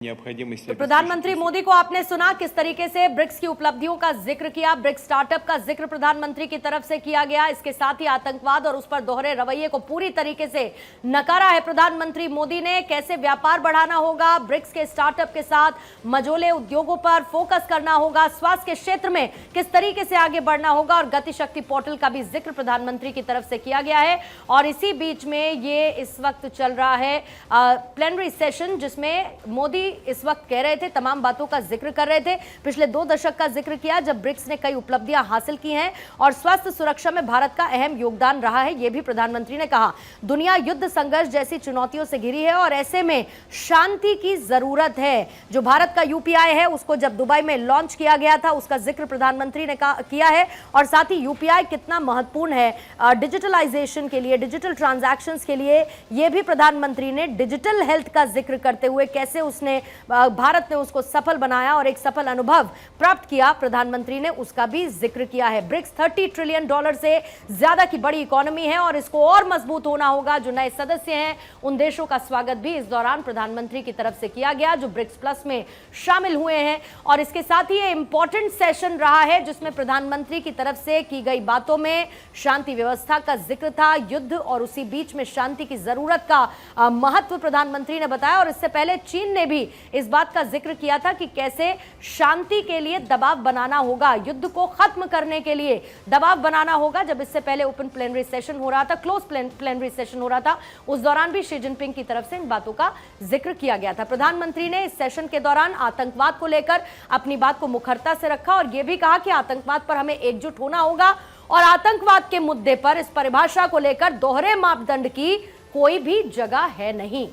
तो प्रधानमंत्री मोदी को आपने सुना किस तरीके से ब्रिक्स की उपलब्धियों का जिक्र किया, ब्रिक्स स्टार्टअप का जिक्र प्रधानमंत्री की तरफ से किया गया। इसके साथ ही आतंकवाद और उस पर दोहरे रवैये को पूरी तरीके से नकारा है प्रधानमंत्री मोदी ने। कैसे व्यापार बढ़ाना होगा, ब्रिक्स के स्टार्टअप के साथ मझोले उद्योगों पर फोकस करना होगा, स्वास्थ्य के क्षेत्र में किस तरीके से आगे बढ़ना होगा और गति शक्ति पोर्टल का भी जिक्र प्रधानमंत्री की तरफ से किया गया है। और इसी बीच में ये इस वक्त चल रहा है प्लेनरी सेशन, जिसमें मोदी इस वक्त कह रहे थे, तमाम बातों का जिक्र कर रहे थे। पिछले 2 दशक का जिक्र किया जब ब्रिक्स ने कई उपलब्धियां हासिल की हैं और स्वास्थ्य सुरक्षा में भारत का अहम योगदान रहा है, यह भी प्रधानमंत्री ने कहा। दुनिया युद्ध संघर्ष जैसी चुनौतियों से घिरी है और ऐसे में शांति की जरूरत है। जो भारत का यूपीआई है उसको जब दुबई में लॉन्च किया गया था उसका जिक्र प्रधानमंत्री ने किया है और साथ ही यूपीआई कितना महत्वपूर्ण है डिजिटलाइजेशन के लिए, डिजिटल ट्रांजैक्शंस के लिए। यह भी प्रधानमंत्री ने डिजिटल हेल्थ का जिक्र करते हुए कैसे उसने भारत ने उसको सफल बनाया और एक सफल अनुभव प्राप्त किया, प्रधानमंत्री ने उसका भी जिक्र किया है। ब्रिक्स $30 ट्रिलियन से ज्यादा की बड़ी इकोनॉमी है और इसको और मजबूत होना होगा। जो नए सदस्य हैं उन देशों का स्वागत भी इस दौरान प्रधानमंत्री की तरफ से किया गया जो ब्रिक्स प्लस में शामिल हुए हैं। और इसके साथ ही ये इंपॉर्टेंट सेशन रहा है जिसमें प्रधानमंत्री की तरफ से की गई बातों में शांति व्यवस्था का जिक्र था, युद्ध और उसी बीच में शांति की जरूरत का महत्व प्रधानमंत्री ने बताया। और इससे पहले चीन ने भी इस बात का जिक्र किया था कि कैसे शांति के लिए दबाव बनाना होगा, युद्ध को खत्म करने के लिए दबाव बनाना होगा। जब इससे पहले ओपन प्लेनरी सेशन हो रहा था, क्लोज प्लेनरी सेशन हो रहा था, उस दौरान भी शी जिनपिंग की तरफ से इन बातों का जिक्र किया गया था। प्रधानमंत्री ने इस सेशन के दौरान आतंकवाद को लेकर अपनी बात को मुखरता से रखा और यह भी कहा कि आतंकवाद पर हमें एकजुट होना होगा और आतंकवाद के मुद्दे पर इस परिभाषा को लेकर दोहरे मापदंड की कोई भी जगह है नहीं।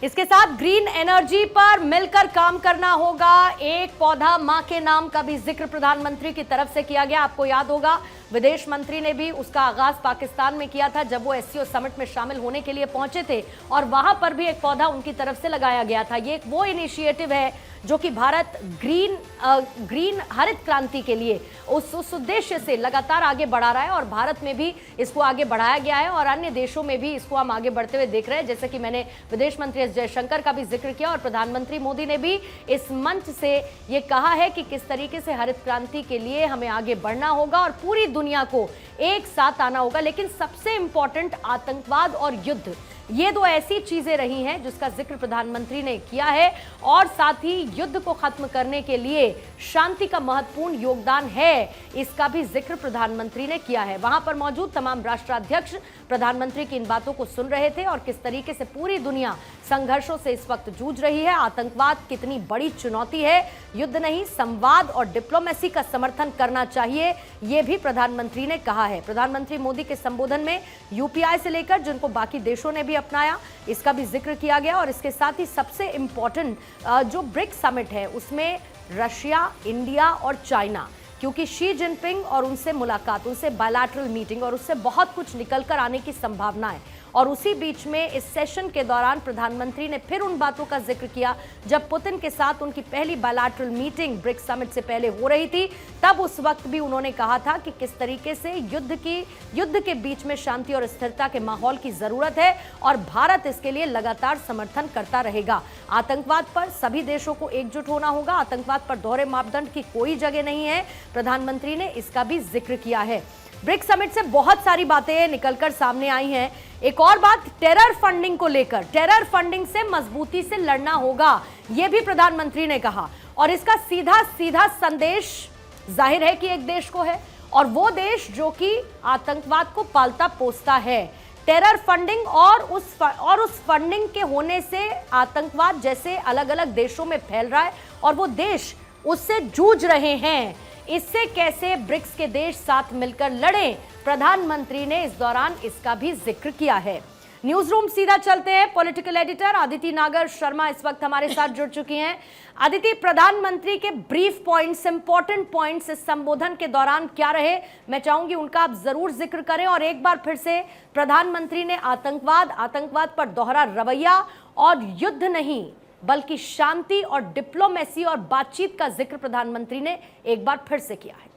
इसके साथ ग्रीन एनर्जी पर मिलकर काम करना होगा, एक पौधा मां के नाम का भी जिक्र प्रधानमंत्री की तरफ से किया गया। आपको याद होगा विदेश मंत्री ने भी उसका आगाज पाकिस्तान में किया था जब वो एससीओ समिट में शामिल होने के लिए पहुंचे थे और वहां पर भी एक पौधा उनकी तरफ से लगाया गया था। ये वो इनिशिएटिव है जो कि भारत ग्रीन हरित क्रांति के लिए उस उद्देश्य से लगातार आगे बढ़ा रहा है और भारत में भी इसको आगे बढ़ाया गया है और अन्य देशों में भी इसको हम आगे बढ़ते हुए देख रहे हैं। जैसे कि मैंने विदेश मंत्री एस जयशंकर का भी जिक्र किया और प्रधानमंत्री मोदी ने भी इस मंच से ये कहा है कि किस तरीके से हरित क्रांति के लिए हमें आगे बढ़ना होगा और पूरी दुनिया को एक साथ आना होगा। लेकिन सबसे इंपॉर्टेंट आतंकवाद और युद्ध, ये 2 ऐसी चीजें रही हैं जिसका जिक्र प्रधानमंत्री ने किया है और साथ ही युद्ध को खत्म करने के लिए शांति का महत्वपूर्ण योगदान है, इसका भी जिक्र प्रधानमंत्री ने किया है। वहां पर मौजूद तमाम राष्ट्राध्यक्ष प्रधानमंत्री की इन बातों को सुन रहे थे और किस तरीके से पूरी दुनिया संघर्षों से इस वक्त जूझ रही है, आतंकवाद कितनी बड़ी चुनौती है, युद्ध नहीं संवाद और डिप्लोमेसी का समर्थन करना चाहिए, यह भी प्रधानमंत्री ने कहा है। प्रधानमंत्री मोदी के संबोधन में यूपीआई से लेकर जिनको बाकी देशों ने भी अपनाया इसका भी जिक्र किया गया और इसके साथ ही सबसे इंपॉर्टेंट जो ब्रिक्स समिट है उसमें रशिया, इंडिया और चाइना, क्योंकि शी जिनपिंग और उनसे मुलाकात, उनसे बायलैटरल मीटिंग और उससे बहुत कुछ निकलकर आने की संभावना है। और उसी बीच में इस सेशन के दौरान प्रधानमंत्री ने फिर उन बातों का जिक्र किया जब पुतिन के साथ उनकी पहली बायलैटरल मीटिंग ब्रिक्स समिट से पहले हो रही थी, तब उस वक्त भी उन्होंने कहा था कि किस तरीके से युद्ध के बीच में शांति और स्थिरता के माहौल की जरूरत है और भारत इसके लिए लगातार समर्थन करता रहेगा। आतंकवाद पर सभी देशों को एकजुट होना होगा, आतंकवाद पर दोहरे मापदंड की कोई जगह नहीं है, प्रधानमंत्री ने इसका भी जिक्र किया है। ब्रिक्स समिट से बहुत सारी बातें निकलकर सामने आई हैं। एक और बात टेरर फंडिंग को लेकर, टेरर फंडिंग से मजबूती से लड़ना होगा, यह भी प्रधानमंत्री ने कहा और इसका सीधा सीधा संदेश जाहिर है कि एक देश को है और वो देश जो कि आतंकवाद को पालता पोसता है। टेरर फंडिंग और उस फंडिंग के होने से आतंकवाद जैसे अलग अलग देशों में फैल रहा है और वो देश उससे जूझ रहे हैं, इससे कैसे ब्रिक्स के देश साथ मिलकर लड़ें, प्रधानमंत्री ने इस दौरान इसका भी जिक्र किया है। न्यूज रूम सीधा चलते हैं, पॉलिटिकल एडिटर अदिति नागर शर्मा इस वक्त हमारे साथ जुड़ चुकी हैं। अदिति, प्रधानमंत्री के ब्रीफ पॉइंट्स, इंपॉर्टेंट पॉइंट्स इस संबोधन के दौरान क्या रहे, मैं चाहूंगी उनका आप जरूर जिक्र करें और एक बार फिर से प्रधानमंत्री ने आतंकवाद पर दोहरा रवैया और युद्ध नहीं बल्कि शांति और डिप्लोमेसी और बातचीत का जिक्र प्रधानमंत्री ने एक बार फिर से किया है।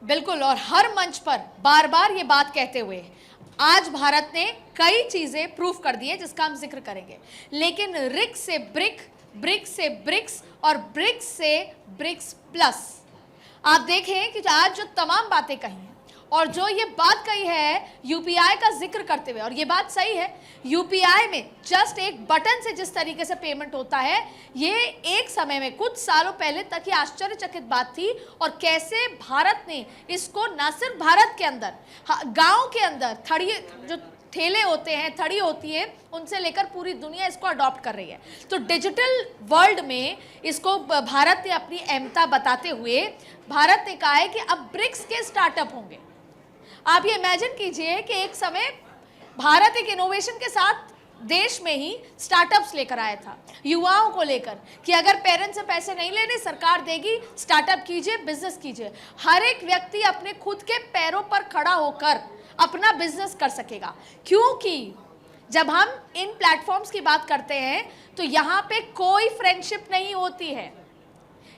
बिल्कुल, और हर मंच पर बार बार ये बात कहते हुए आज भारत ने कई चीजें प्रूव कर दी है जिसका हम जिक्र करेंगे। लेकिन रिक से ब्रिक, ब्रिक से ब्रिक्स और ब्रिक्स से ब्रिक्स प्लस, आप देखें कि आज जो तमाम बातें कही हैं और जो ये बात कही है यूपीआई का जिक्र करते हुए, और ये बात सही है, यूपीआई में जस्ट एक बटन से जिस तरीके से पेमेंट होता है, ये एक समय में कुछ सालों पहले तक ये आश्चर्यचकित बात थी। और कैसे भारत ने इसको न सिर्फ भारत के अंदर, गांव के अंदर थड़ी जो ठेले होते हैं, थड़ी होती है, उनसे लेकर पूरी दुनिया इसको अडॉप्ट कर रही है। तो डिजिटल वर्ल्ड में इसको भारत ने अपनी अहमियत बताते हुए भारत ने कहा है कि अब ब्रिक्स के स्टार्टअप होंगे। आप ये इमेजिन कीजिए कि एक समय भारत एक इनोवेशन के साथ देश में ही स्टार्टअप्स लेकर आया था, युवाओं को लेकर, कि अगर पेरेंट्स से पैसे नहीं लेने, सरकार देगी, स्टार्टअप कीजिए, बिजनेस कीजिए। हर एक व्यक्ति अपने खुद के पैरों पर खड़ा होकर अपना बिजनेस कर सकेगा। क्योंकि जब हम इन प्लेटफॉर्म्स की बात करते हैं तो यहाँ पे कोई फ्रेंडशिप नहीं होती है।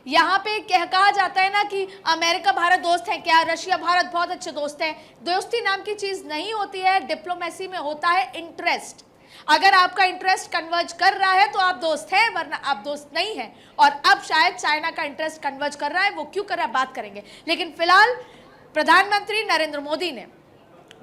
यहाँ पे कहा जाता है ना कि अमेरिका भारत दोस्त है क्या, रशिया भारत बहुत अच्छे दोस्त हैं। दोस्ती नाम की चीज नहीं होती है, डिप्लोमेसी में होता है इंटरेस्ट। अगर आपका इंटरेस्ट कन्वर्ज कर रहा है तो आप दोस्त हैं, वरना आप दोस्त नहीं हैं। और अब शायद चाइना का इंटरेस्ट कन्वर्ज कर रहा है, वो क्यों कर रहा है बात करेंगे। लेकिन फिलहाल प्रधानमंत्री नरेंद्र मोदी ने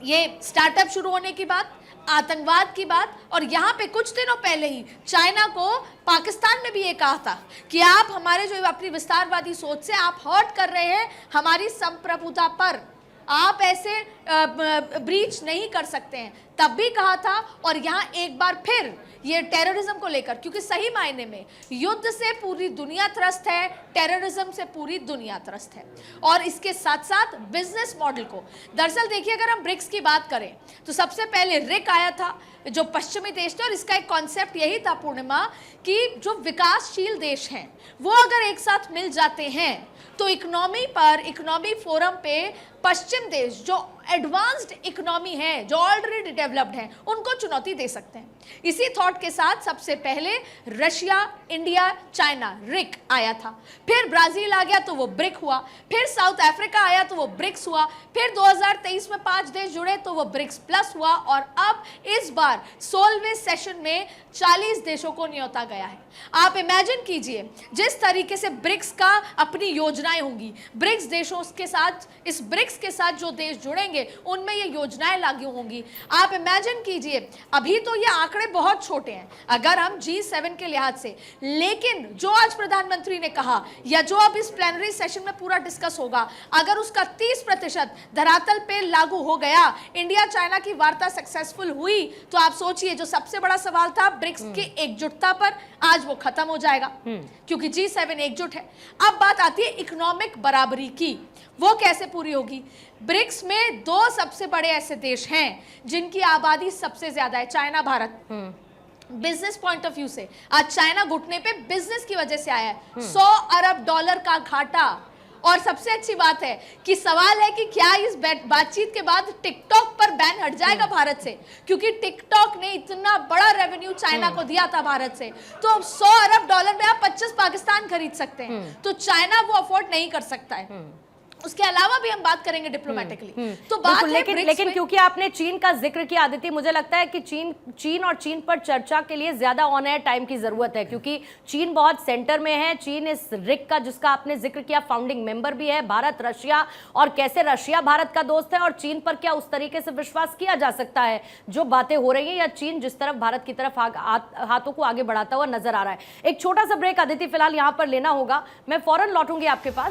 ये स्टार्टअप शुरू होने की बात, आतंकवाद की बात, और यहाँ पे कुछ दिनों पहले ही चाइना को पाकिस्तान में भी ये कहा था कि आप हमारे जो अपनी विस्तारवादी सोच से आप हर्ट कर रहे हैं हमारी संप्रभुता पर, आप ऐसे ब्रीच नहीं कर सकते हैं, तब भी कहा था। और यहाँ एक बार फिर ये टेररिज्म को लेकर, क्योंकि सही मायने में युद्ध से पूरी दुनिया त्रस्त है, टेररिज्म से पूरी दुनिया त्रस्त है। और इसके साथ साथ बिजनेस मॉडल को, दरअसल देखिए अगर हम ब्रिक्स की बात करें तो सबसे पहले रिक आया था जो पश्चिमी देश थे, और इसका एक कॉन्सेप्ट यही था पूर्णिमा कि जो विकासशील देश हैं वो अगर एक साथ मिल जाते हैं तो इकोनॉमी फोरम पे पश्चिम देश जो एडवांस्ड इकोनॉमी है, जो ऑलरेडी डेवलप्ड है, उनको चुनौती दे सकते हैं। इसी थॉट के साथ सबसे पहले रशिया, इंडिया, चाइना, रिक आया था। फिर ब्राजील आ गया तो वो ब्रिक हुआ, फिर साउथ अफ्रीका आया तो वो ब्रिक्स हुआ, फिर 2023 में 5 देश जुड़े तो वो ब्रिक्स प्लस हुआ, और अब इस बार 16वें सेशन में 40 देशों को न्योता गया है। आप इमेजिन कीजिए जिस तरीके से ब्रिक्स का अपनी योजनाएं होंगी, ब्रिक्स देशों के साथ, इस ब्रिक्स के साथ जो देश जुड़ेंगे उनमें ये योजनाएं लागू होंगी। आप इमेजिन कीजिए, अभी तो ये आंकड़े बहुत छोटे हैं अगर हम G7 के लिहाज से, लेकिन जो आज प्रधानमंत्री ने कहा या जो अब इस प्लेनरी सेशन में पूरा डिस्कस होगा, अगर उसका 30% धरातल पे लागू हो गया, इंडिया चाइना की वार्ता सक्सेसफुल हुई, तो आप सोचिए जो सबसे बड़ा सवाल था ब्रिक्स की एकजुटता पर, आज वो खत्म हो जाएगा क्योंकि G7 एकजुट है। अब बात आती है इकोनॉमिक बराबरी की, वो कैसे पूरी होगी। ब्रिक्स में 2 सबसे बड़े ऐसे देश हैं जिनकी आबादी सबसे ज्यादा है, China, Bharat. Business point of view से आज चाइना घुटने पे बिजनेस की वजह से आया है, $100 अरब का घाटा। और सबसे अच्छी बात है कि सवाल है कि क्या इस बातचीत के बाद टिकटॉक पर बैन हट जाएगा भारत से, क्योंकि टिकटॉक ने इतना बड़ा रेवेन्यू चाइना को दिया था भारत से। तो अब $100 अरब में आप 25 पाकिस्तान खरीद सकते हैं, तो चाइना वो अफोर्ड नहीं कर सकता है। उसके अलावा भी हम बात करेंगे डिप्लोमेटिकली। तो बात है लेकिन क्योंकि आपने चीन का जिक्र किया आदित्य, मुझे लगता है कि चीन पर चर्चा के लिए ज्यादा ऑन एयर टाइम की जरूरत है, क्योंकि चीन बहुत सेंटर में है। चीन इस रिक का, जिसका आपने जिक्र किया, फाउंडिंग मेंबर भी है। भारत, रशिया, और कैसे रशिया भारत का दोस्त है, और चीन पर क्या उस तरीके से विश्वास किया जा सकता है जो बातें हो रही है, या चीन जिस तरफ भारत की तरफ हाथों को आगे बढ़ाता हुआ नजर आ रहा है। एक छोटा सा ब्रेक आदित्य फिलहाल यहां पर लेना होगा, मैं फौरन लौटूंगी आपके पास।